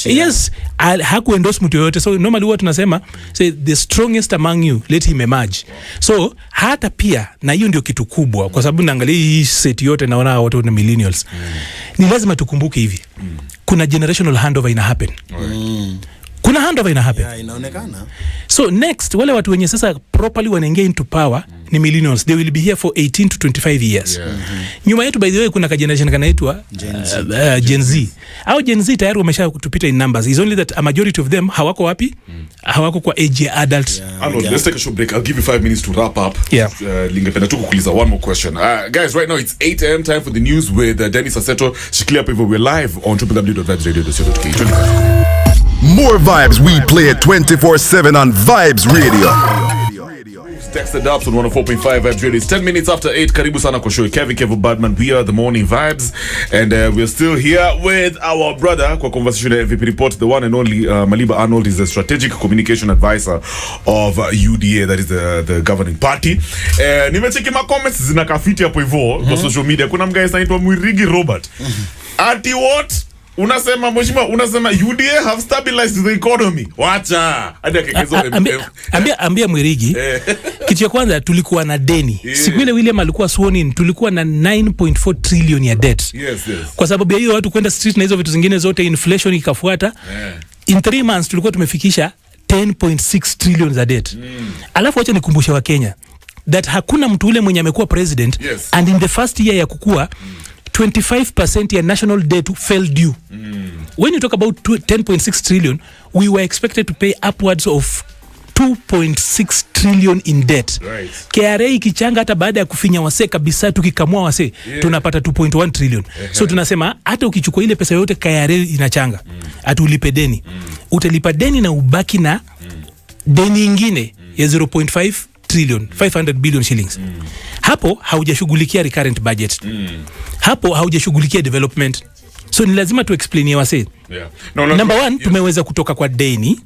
yes, haku endorse mtu yoyote. So normally huwa tunasema say the strongest among you let him emerge. So hata pia na hiyo ndio kitu kubwa kwa sababu naangalia hii set yote naona watu ni millennials. Ni lazima tukumbuke hivi. Kuna generational handover ina happen. Kuna handover ina happen. Inaonekana. So next wale watu wenye sasa properly wanaingia into power ni millennials. They will be here for 18 to 25 years. Nyuma yetu by the way kuna ka generation kanaitwa Gen Z. Au Gen Z tayari wamesha kutupita in numbers. It's only that a majority of them hawako wapi? Hawako kwa age ya adult. Arnold, let's take a short break. I'll give you 5 minutes to wrap up. Lingependa tu kukuuliza one more question. Guys, right now it's 8 a.m. time for the news with Dennis Aseto. Shikilia hapo hivyo, we're live on www.vibesradio.co.ke. More vibes we play 24/7 on Vibes Radio. Text the Dubs on 104.5 Vibes Radio. It's 10 minutes after 8. Karibu sana kwa show. Kevin Badman. We are the morning vibes. And we're still here with our brother kwa conversation ya VP Report. The one and only Maliba Arnold is the strategic communication advisor of UDA. That is the governing party. Nimecheki ma comments zinakafiti hapo hivyo kwa social media. Kuna mguy anaitwa Mwirigi Robert. Ati what? Unasema mheshimiwa, unasema UDA have stabilized the economy. Wacha. Hadi akekezo ambia Mwirigi. Kitu ya kwanza tulikuwa na deni. Siku ile William alikuwa sworn in, tulikuwa na 9.4 trillion ya debt. Kwa sababu ya hiyo watu kwenda street na hizo vitu zingine zote, inflation ikafuata. In 3 months tulikuwa tumefikisha 10.6 trillion za debt. Alafu wacha nikumbushe wa Kenya that hakuna mtu ule mwenye amekuwa president and in the first year ya kukua 25% ya national debt fell due. when you talk about 10.6 trillion, we were expected to pay upwards of 2.6 trillion in debt. Right. KRA ikichanga hata baada ya kufinya wase kabisa, tukikamua wase, tunapata 2.1 trillion. So tunasema hata ukichukua ile pesa yote KRA inachanga, ati ulipe deni. Utalipa deni na ubaki na deni ingine ya 0.5 trillion, 500 billion shillings. Hapo haujashughulikia recurrent budget. Hapo haujashughulikia development. So ni lazima tu explain wase. Number one, tumeweza kutoka kwa deni,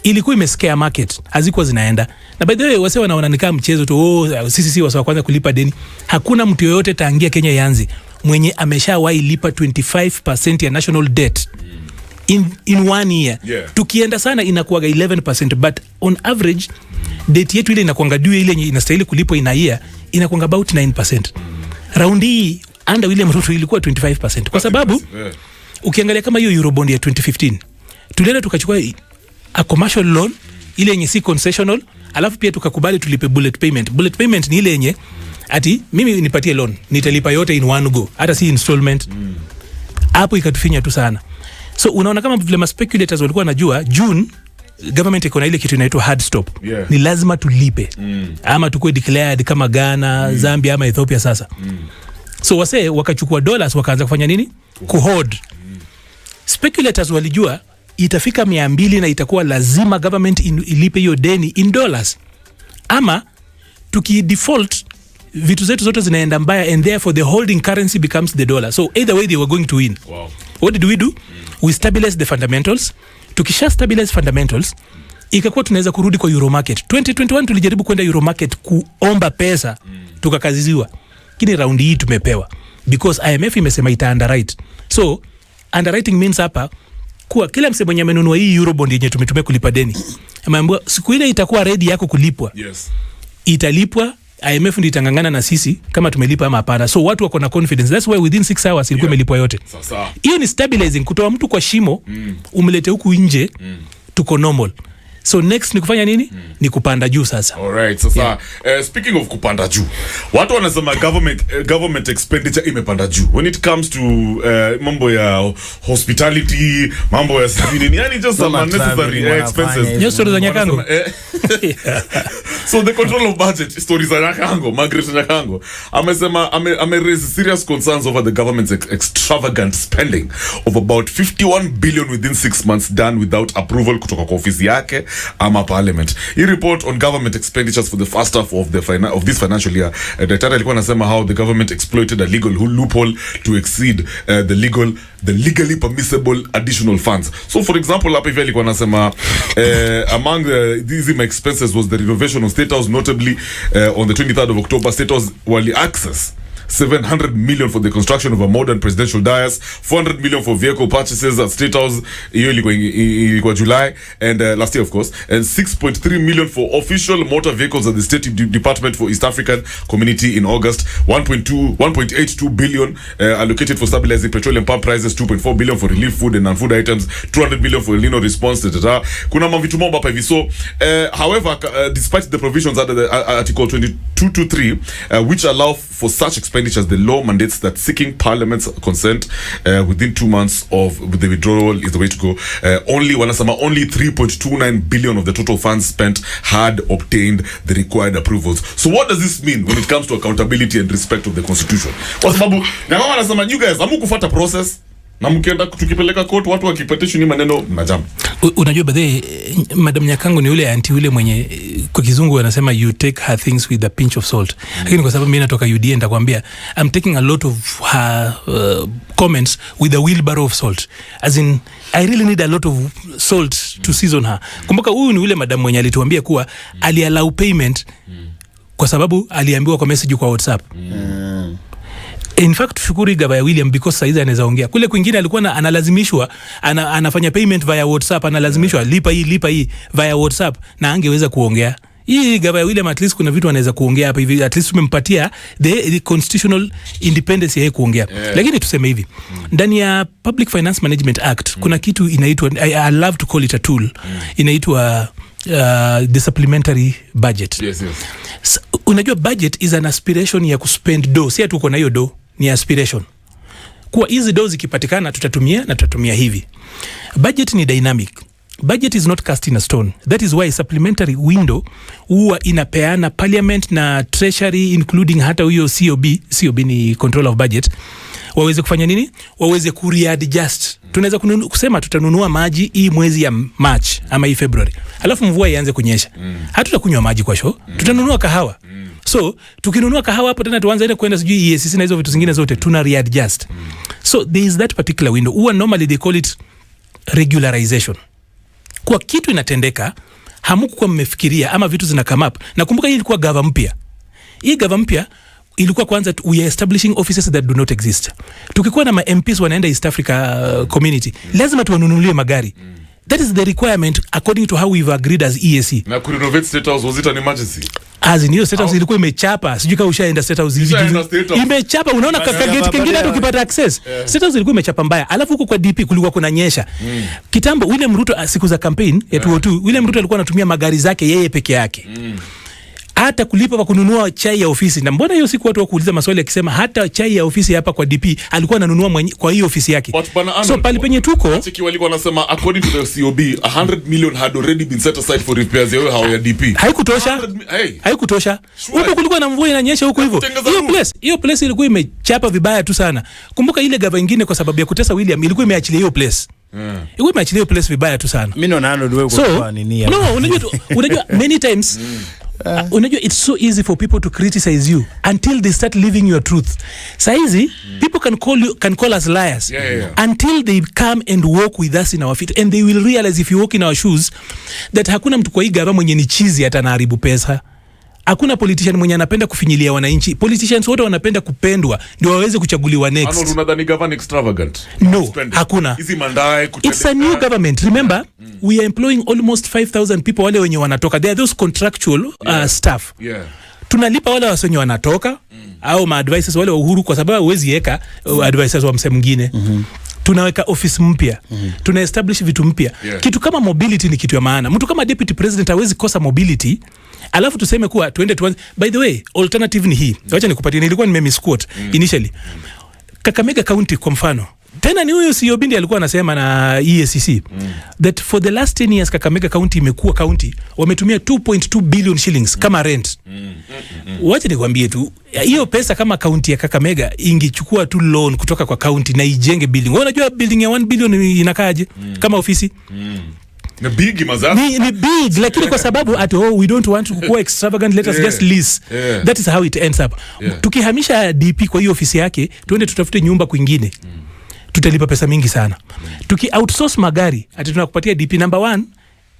ilikuwa imescare market, hazikuwa zinaenda. Na by the way, wase wanaona ni kama mchezo tu, sisi wase wa kwanza kulipa deni. Hakuna mtu yoyote taangia Kenya yanzi mwenye ameshawahi lipa 25% ya national debt in 1 year. Tukienda sana inakuwaga 11%, but on average debt yetu ile inakuanga due ile inastahili kulipwa in a year inakuanga about 9%. Raundi hii under William Ruto ilikuwa 25%. Kwa sababu ukiangalia kama hiyo Eurobond ya 2015, tulienda tukachukua a commercial loan ile yenye si concessional, alafu pia tukakubali tulipe bullet payment. Bullet payment ni ile yenye ati mimi nipatie loan nitalipa yote in one go, hata si installment. Hapo ikatufinya tu sana. So unaona kama vile speculators walikuwa wanajua June government iko na ile kitu inaitwa hard stop. Ni lazima tulipe. Ama tukue declared kama Ghana, Zambia ama Ethiopia sasa. So wase wakachukua dollars wakaanza kufanya nini? Kuhold. Speculators walijua itafika 200 na itakuwa lazima government ilipe hiyo deni in dollars. Ama tuki default vitu zetu zote zinaenda mbaya, and therefore the holding currency becomes the dollar. So either way they were going to win. Wow. What did we do? We stabilize the fundamentals. Tukisha stabilize fundamentals, ikakuwa tunaweza kurudi kwa euro market. 2021 tulijaribu kwenda euro market kuomba pesa, tukakaziziwa. Kini raundi hii tumepewa because IMF imesema ita underwrite. So underwriting means hapa kuwa kila mse mwenye amenunua hii eurobond yenye tumetumia kulipa deni, ameambiwa siku ile itakuwa ready yako kulipwa. Italipwa, IMF ndio itangangana na sisi kama tumelipa ama hapana. So watu wako na confidence. That's why within 6 hours ilikuwa imelipwa yote. Hiyo ni stabilizing, kutoa mtu kwa shimo umlete huku nje, tuko normal. So next ni kufanya nini? Ni kupanda juu sasa. Alright, sasa speaking of kupanda juu, watu wanasema government expenditure imepanda juu when it comes to mambo ya hospitality, mambo ya nini, yani just some unnecessary expenses. Hiyo story za Nyakango. So the control of budget stories za Nyakango, Margaret Nyakango amesema raise serious concerns over the government's extravagant spending of about 51 billion within 6 months done without approval kutoka kwa ofisi yake ama parliament. He report on government expenditures for the first half of of this financial year. Daktari alikuwa anasema how the government exploited a legal loophole to exceed the legally permissible additional funds. So for example, hapa hivi alikuwa anasema among these expenses was the renovation of State House, notably on the 23rd of October State House wali access 700 million for the construction of a modern presidential dais, 400 million for vehicle purchases at State House, hiyo ilikuwa July and last year of course, and 6.3 million for official motor vehicles at the State Department for East African Community in August, 1.82 billion allocated for stabilizing petroleum pump prices, 2.4 billion for relief food and non-food items, 200 billion for El Nino response, kuna mavitu momba hapa hivi. So however, despite the provisions under the article 2223 which allow for such expenditures, the law mandates that seeking Parliament's consent within 2 months of the withdrawal is the way to go. Only 3.29 billion of the total funds spent had obtained the required approvals. So what does this mean when it comes to accountability and respect of the constitution? Kwa sababu na mama anasema you guys hamukufuata process na mkienda tukipeleka court watu wakipetition ni maneno mnajam. Unajua baadaye Madam Nyakango ni yule anti yule mwenye kwa kizungu anasema you take her things with a pinch of salt. Lakini kwa sababu mimi natoka UDA nitakwambia I'm taking a lot of her comments with a wheelbarrow of salt. As in I really need a lot of salt to season her. Kumbuka huyu ni yule madam mwenye alituambia kuwa aliallow payment kwa sababu aliambiwa kwa message kwa WhatsApp. In fact shukuri gaba ya William because saizi anaweza ongea. Kule kwingine alikuwa analazimishwa anafanya payment via WhatsApp, analazimishwa lipa hii via WhatsApp na angeweza kuongea. Hii gaba ya William at least kuna vitu anaweza kuongea hapa hivi, at least tumempatia the constitutional independence ya kuongea. Lakini tuseme hivi, ndani ya Public Finance Management Act kuna kitu inaitwa I love to call it a tool. Inaitwa the supplementary budget. Yes. Unajua budget is an aspiration ya kuspend do. Si atu uko na hiyo do, ni aspiration. Kwa hizi dozi zikipatikana tutatumia hivi. Budget ni dynamic. Budget is not cast in a stone. That is why supplementary window huwa inapeana parliament na treasury including hata huyo COB ni control of budget, waweze kufanya nini? Waweze kureadjust. Tunaweza kusema tutanunua maji hii mwezi ya March ama hii February, alafu mvua ianze kunyesha, hatutakunywa maji kwa show, tutanunua kahawa. So tukinunua kahawa hapo tena tuanze ile kwenda sijui EACC na hizo vitu zingine zote, tuna readjust. So there is that particular window. Huwa normally they call it regularization. Kwa kitu inatendeka, hamukuwa mmefikiria ama vitu zina come up. Nakumbuka hii ilikuwa gava mpya. Hii gava mpya ilikuwa kwanza we are establishing offices that do not exist. Tukikuwa na ma MPs wanaenda East Africa community, lazima tuwanunulie magari. That is the requirement according to how we've agreed as EAC. Na kurenovate State House, was it an emergency? As in hiyo State House ilikuwa imechapa. Sijui kama ushaenda State House hivi. Imechapa, unaona kaka gate kingine hata ukipata access. State House ilikuwa imechapa mbaya. Alafu huko kwa DP kulikuwa kunanyesha. Kitambo William Ruto siku za campaign ya 2002, William Ruto alikuwa anatumia magari zake yeye peke yake. Hata kulipa kwa kununua chai ya ofisi. Na mbona hiyo siku watu wakuuliza maswali akisema hata chai ya ofisi hapa kwa DP alikuwa ananunua kwa hiyo ofisi yake. So pale penye tuko cheki walikuwa wanasema according to the COB 100 million had already been set aside for repairs ya DP. Haikutosha. Haikutosha. Huko kulikuwa na mvua inanyesha huko hivyo. Hiyo place ilikuwa imechapa vibaya tu sana. Kumbuka ile gava nyingine kwa sababu ya kutesa William ilikuwa imeachilia hiyo place. Ilikuwa imeachilia hiyo place vibaya tu sana. Mimi naona Arnold wewe kwa nini? No, unajua many times unajua it's so easy for people to criticize you until they start living your truth. Saizi people can call us liars until they come and walk with us in our feet, and they will realize if you walk in our shoes that hakuna mtu kwa hii gava mwenye ni chizi hata anaharibu pesa. Hakuna politician mwenye anapenda kufinyilia wananchi. Politicians wote wanapenda kupendwa ndio waweze kuchaguliwa next. Arnold, unadhani government extravagant? No, hakuna. Hizi mandai It's a new government. Remember, we are employing almost 5,000 people wale wenye wanatoka. They are those contractual staff. Tunalipa wale wasenye wanatoka au ma-advisors wale wa Uhuru kwa sababu huwezi weka advisors wa mse mwingine. Tunaweka office mpya. Tuna establish vitu mpya. Kitu kama mobility ni kitu ya maana. Mtu kama deputy president hawezi kosa mobility. Alafu tuseme kuwa tuende. By the way, alternative ni hii. Wacha nikupatie, nilikuwa nimemisquote initially. Kakamega County kwa mfano. Tena ni huyo CEO Bindi alikuwa anasema na EACC that for the last 10 years Kakamega County imekuwa county wametumia 2.2 billion shillings kama rent. Wacha nikwambie tu, hiyo pesa kama county ya Kakamega ingechukua tu loan kutoka kwa county na ijenge building. Wewe unajua building ya 1 billion inakaaje kama ofisi? Ni big mazafu. Ni big, lakini kwa sababu we don't want to go extravagant, let us just lease. That is how it ends up. Tukihamisha DP kwa hiyo ofisi yake, tuende tutafute nyumba kwingine. Tutalipa pesa mingi sana. Tuki outsource magari, tunakupatia DP number 1,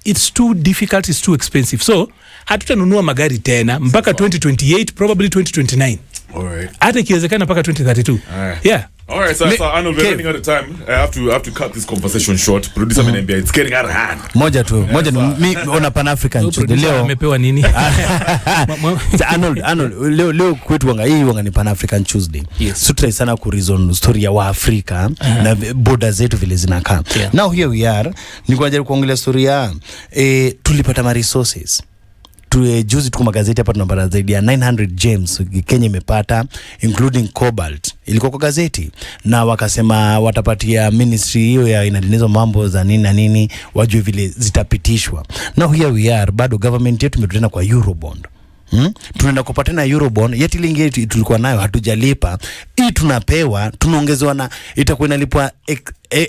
it's too difficult, it's too expensive. So, hatutanunua magari tena mpaka 2028, probably 2029. Alright. Hata ikiwezekana mpaka 2032. Yeah. Alright, so Arnold, we're running out of time. I have to cut this conversation short. Producer ameniambia it's getting out of hand. Moja tu mimi ona Pan African Tuesday leo. Amepewa nini? Arnold, leo kwetu wanga ni Pan African Tuesday. Sutra sana ku reason story ya Waafrika na border zetu vile zinakaa. Now here we are, ni kwa ajili kuongelea story ya tulipata ma resources. Juzi tuko magazeti hapa tunapata zaidi ya 900 gems Kenya imepata, including cobalt. Ilikuwa kwa gazeti na wakasema watapatia ministry hiyo ya inaendeleza mambo za nini na nini wajue vile zitapitishwa. Now here we are, bado government yetu imetutena kwa Eurobond. Tunaenda kupatana Eurobond, yet ile ingine tulikuwa nayo hatujalipa. Hii tunapewa, tunaongezewa na itakuwa inalipwa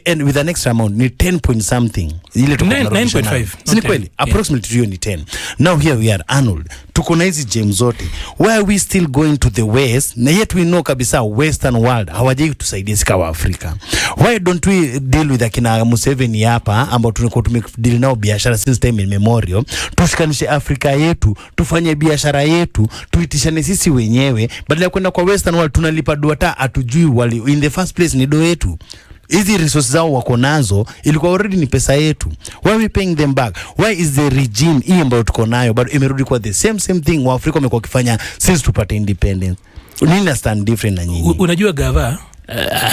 and with an extra amount ni 10 point something. Ile tuko 9.5. Si kweli? Approximately hiyo ni 10. Now here we are, Arnold. Tuko na hizi gems zote. Why are we still going to the west? Na yet we know kabisa western world hawajai tusaidia sika wa Afrika. Why don't we deal with akina Museveni hapa ambao tunakuwa tumedeal nao biashara since time immemorial? Tushikanishe Afrika yetu, tufanye biashara yetu, tuitishane sisi wenyewe badala ya kwenda kwa western world tunalipa doata atujui wali in the first place ni do yetu. Hizi resources zao wako nazo ilikuwa already ni pesa yetu. Why are we paying them back? Why is the regime hii ambayo tuko nayo bado imerudi kwa the same thing wa Afrika wamekuwa kifanya since tupate independence? Nini stand different na nyinyi? Unajua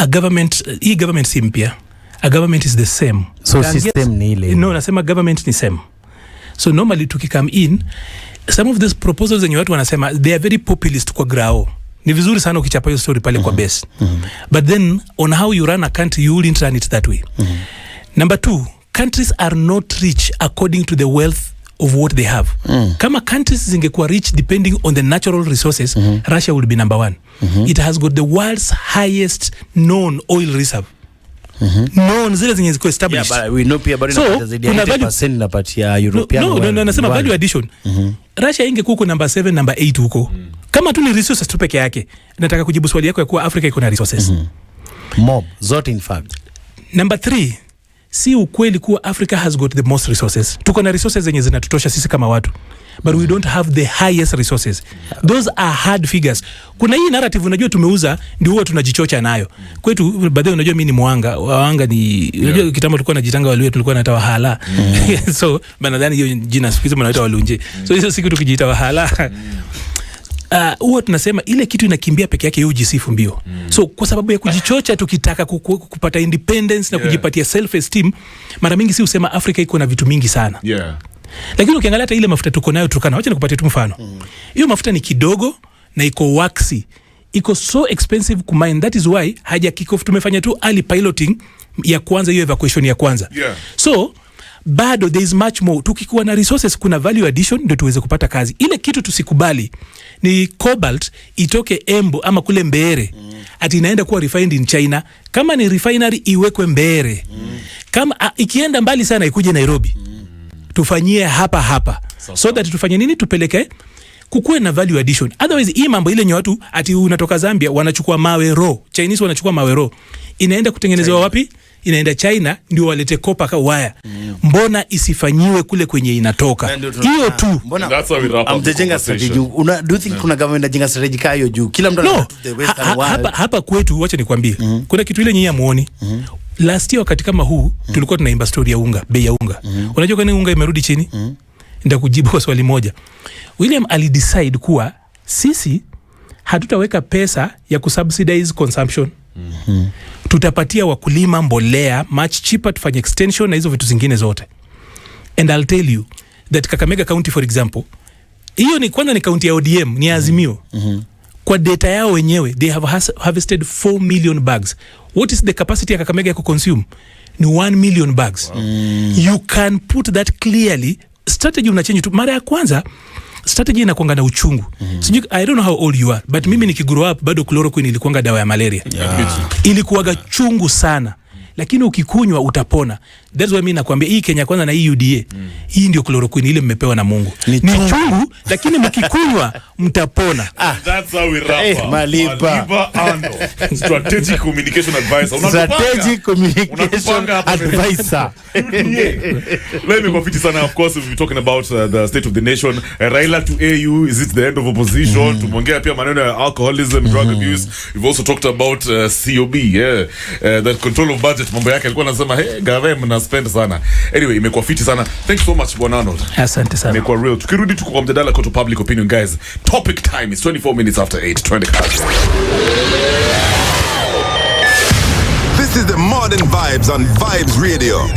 government si mpya. A government is the same. So system ni ile. No, nasema government ni same. So normally tukikam in, some of these proposals zenye watu wanasema they are very populist kwa grao. Ni vizuri sana ukichapa hiyo story pale kwa base. But then on how you run a country, you wouldn't run it that way. Number 2, countries are not rich according to the wealth of what they have. Kama countries zingekuwa rich depending on the natural resources, Russia would be number 1. It has got the world's highest known oil reserve. Known, zile zenye ziko established. Yeah, but we know pia bado inapata zaidi ya 80% inapatia European. No, nasema value addition. Russia ingekuwa huko number 7, number 8 huko. Kama tu ni resources tu peke yake. Nataka kujibu swali yako ya kuwa Africa iko na resources. Mob, zote in fact. Number 3, si ukweli kuwa Africa has got the most resources. Tuko na resources zenye zinatutosha sisi kama watu. But we don't have the highest resources. Those are hard figures. Kuna hii narrative unajua tumeuza ndio huwa tunajichocha nayo. Kwetu baadaye unajua mimi ni mwanga. Wanga ni unajua kitambo tulikuwa tunajitanga Waluo tulikuwa tunaita Wahala. So nadhani hiyo jina siku mnaita Walunje. So hizo siku tukijiita Wahala. Huwa tunasema ile kitu inakimbia peke yake ujisifu mbio. So kwa sababu ya kujichocha tukitaka kupata independence na kujipatia self esteem, mara mingi si usema Afrika iko na vitu mingi sana. Lakini ukiangalia hata ile mafuta tuko nayo Turkana, wacha nikupatie tu mfano. Hiyo mafuta ni kidogo na iko waxy. Iko so expensive kumine, that is why haja kick off tumefanya tu early piloting ya kwanza, hiyo evacuation ya kwanza. So bado there is much more. Tukikuwa na resources kuna value addition ndio tuweze kupata kazi. Ile kitu tusikubali ni cobalt itoke Embu ama kule Mbeere ati inaenda kuwa refined in China. Kama ni refinery iwekwe Mbeere. Kama ikienda mbali sana ikuje Nairobi. Tufanyie hapa. So that tufanye nini? Tupeleke kukue na value addition. Otherwise hii mambo ile nye watu ati unatoka Zambia wanachukua mawe raw. Chinese wanachukua mawe raw. Inaenda kutengenezewa wapi? Inaenda China ndio walete kopa ka wire. Mbona isifanyiwe kule kwenye inatoka? Hiyo tu. That's how we wrap up. Amjenga strategy. Do you think kuna government inajenga strategy kama hiyo juu? Kila mtu anataka the western world. Hapa kwetu wacha nikwambie. Kuna kitu ile nyinyi amuoni. Last year wakati kama huu tulikuwa tunaimba story ya unga, bei ya unga. Unajua kwa nini unga imerudi chini? Ndio kujibu kwa swali moja. William alidecide kuwa sisi hatutaweka pesa ya kusubsidize consumption. Tutapatia wakulima mbolea much cheaper, tufanye extension na hizo vitu zingine zote. And I'll tell you that Kakamega County for example, hiyo ni kwanza ni county ya ODM, ni Azimio. Kwa data yao wenyewe they have harvested 4 million bags. What is the capacity ya Kakamega ya consume? Ni 1 million bags. You can put that clearly. Strategy unachange tu. Mara ya kwanza strategy inakuanga na uchungu. Sijui, I don't know how old you are, but mimi nikigrow up bado chloroquine ilikuanga dawa ya malaria. Ilikuwaga chungu sana. Lakini ukikunywa utapona. That's why mimi nakwambia hii Kenya kwanza na hii UDA. Hii ndio chloroquine ile mmepewa na Mungu. Ni chungu lakini mkikunywa mtapona. That's how we wrap up. Maliba Arnold, strategic communication advisor. Strategic communication advisor. Let me confess sana, of course we'll be talking about the state of the nation. Raila to AU, is it the end of opposition? Tumeongea pia maneno ya alcoholism, drug abuse. We've also talked about COB, the control of budget. Mambo yake alikuwa anasema government na spend sana. Anyway, imekuwa fiti sana. Thanks so much Bwana Arnold. Asante sana. Imekuwa real. Tukirudi tuko kwa mjadala kwa public opinion guys. Topic time is 24 minutes after 8. Twende kazi. This is the Modern Vibes on Vibes Radio.